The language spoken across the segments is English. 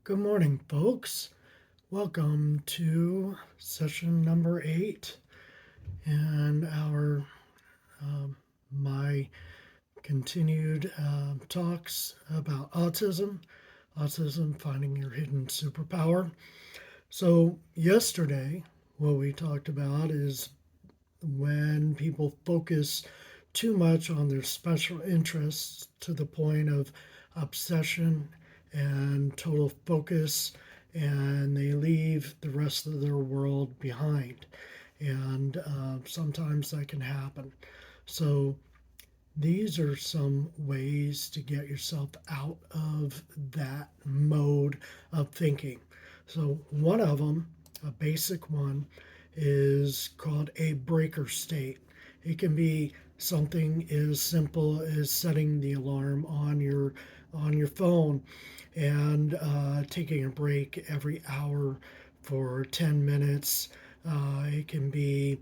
Good morning, folks. Welcome to session number 8 and my continued talks about autism, finding your hidden superpower. So yesterday, what we talked about is when people focus too much on their special interests to the point of obsession and total focus, and they leave the rest of their world behind. And sometimes that can happen. So, these are some ways to get yourself out of that mode of thinking. So, one of them, a basic one, is called a breaker state. It can be something as simple as setting the alarm on your phone and taking a break every hour for 10 minutes. It can be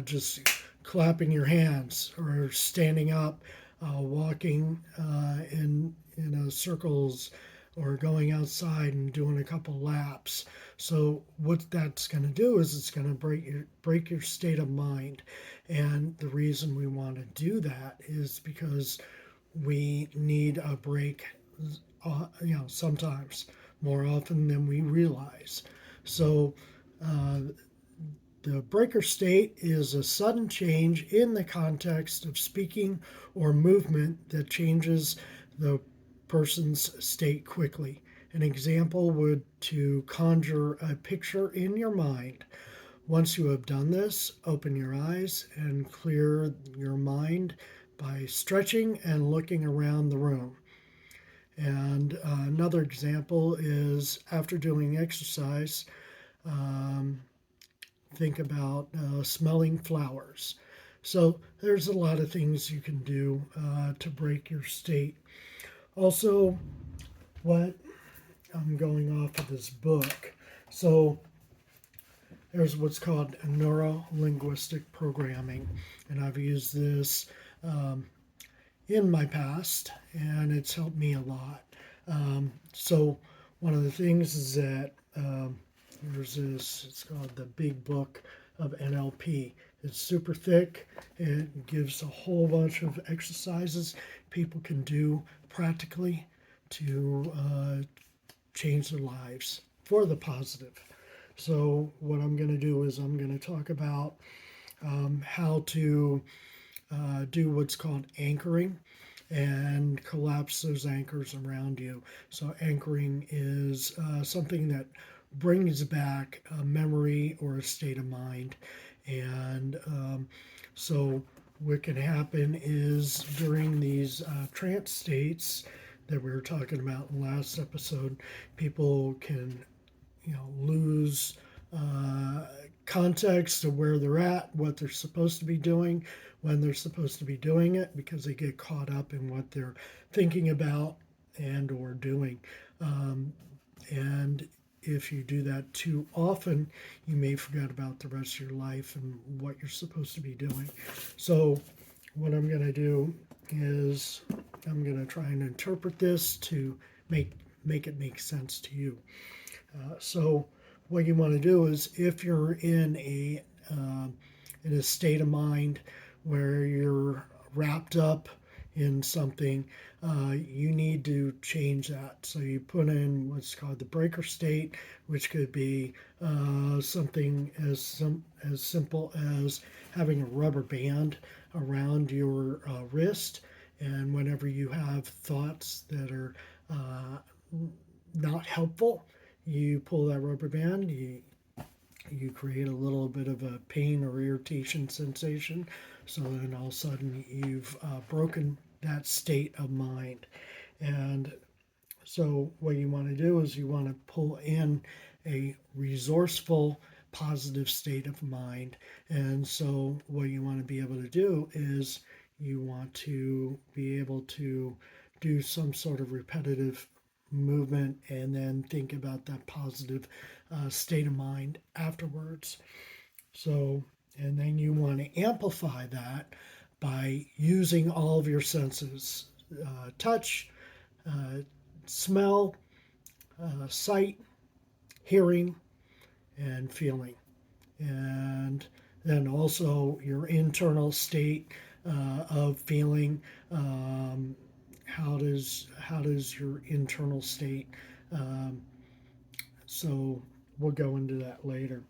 just clapping your hands or standing up, walking in circles, or going outside and doing a couple laps. So what that's going to do is it's going to break your state of mind. And the reason we want to do that is because we need a break, sometimes more often than we realize. So the breaker state is a sudden change in the context of speaking or movement that changes the person's state quickly. An example would to conjure a picture in your mind. Once you have done this, open your eyes and clear your mind by stretching and looking around the room. And another example is after doing exercise, think about smelling flowers. So there's a lot of things you can do to break your state. Also, what I'm going off of this book. So there's what's called Neuro-Linguistic Programming, and I've used this in my past, and it's helped me a lot. So one of the things is that there's this, it's called the Big Book of NLP. It's super thick. It gives a whole bunch of exercises people can do practically to change their lives for the positive. So what I'm going to do is I'm going to talk about how to do what's called anchoring and collapse those anchors around you. So anchoring is something that brings back a memory or a state of mind. And so what can happen is during these trance states that we were talking about in the last episode, people can, lose context of where they're at, what they're supposed to be doing, when they're supposed to be doing it, because they get caught up in what they're thinking about and or doing. And if you do that too often, you may forget about the rest of your life and what you're supposed to be doing. So what I'm going to do is I'm going to try and interpret this to make it make sense to you. So what you want to do is, if you're in a state of mind where you're wrapped up in something, you need to change that. So you put in what's called the breaker state, which could be something as simple as having a rubber band around your wrist, and whenever you have thoughts that are not helpful, you pull that rubber band, you create a little bit of a pain or irritation sensation. So then all of a sudden you've broken that state of mind. And so what you want to do is you want to pull in a resourceful, positive state of mind. And so what you want to be able to do is you want to be able to do some sort of repetitive movement and then think about that positive state of mind afterwards. So, and then you want to amplify that by using all of your senses, touch, smell, sight, hearing, and feeling. And then also your internal state of feeling. How does your internal state? Um, so we'll go into that later.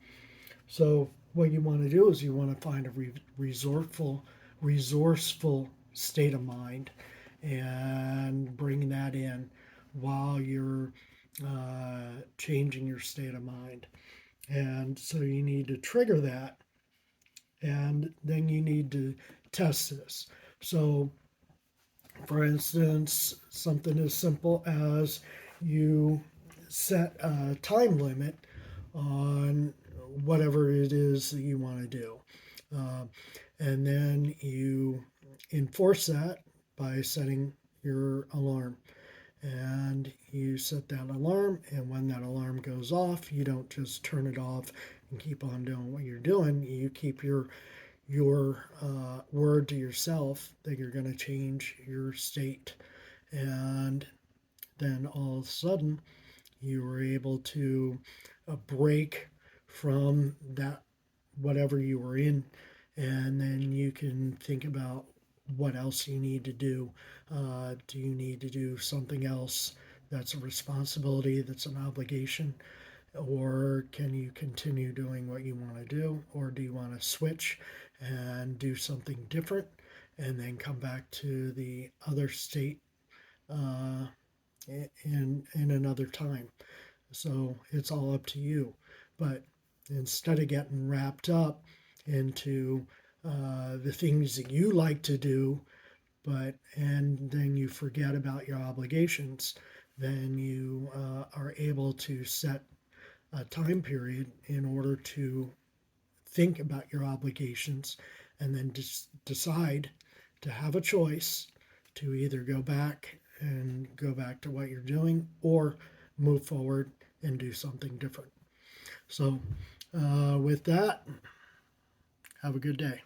So what you want to do is you want to find a resourceful state of mind, and bring that in while you're changing your state of mind. And so you need to trigger that, and then you need to test this. So, for instance, something as simple as you set a time limit on whatever it is that you want to do. Uh, and then you enforce that by setting your alarm. And you set that alarm, and when that alarm goes off, you don't just turn it off and keep on doing what you're doing. You keep your word to yourself that you're going to change your state. And then all of a sudden, you were able to break from that whatever you were in, and then you can think about what else you need to do. Do you need to do something else that's a responsibility, that's an obligation? Or can you continue doing what you want to do? Or do you want to switch and do something different and then come back to the other state uh, in another time? So it's all up to you. But instead of getting wrapped up into the things that you like to do, and then you forget about your obligations, then you are able to set a time period in order to think about your obligations, and then just decide to have a choice to either go back to what you're doing, or move forward and do something different. So, with that, have a good day.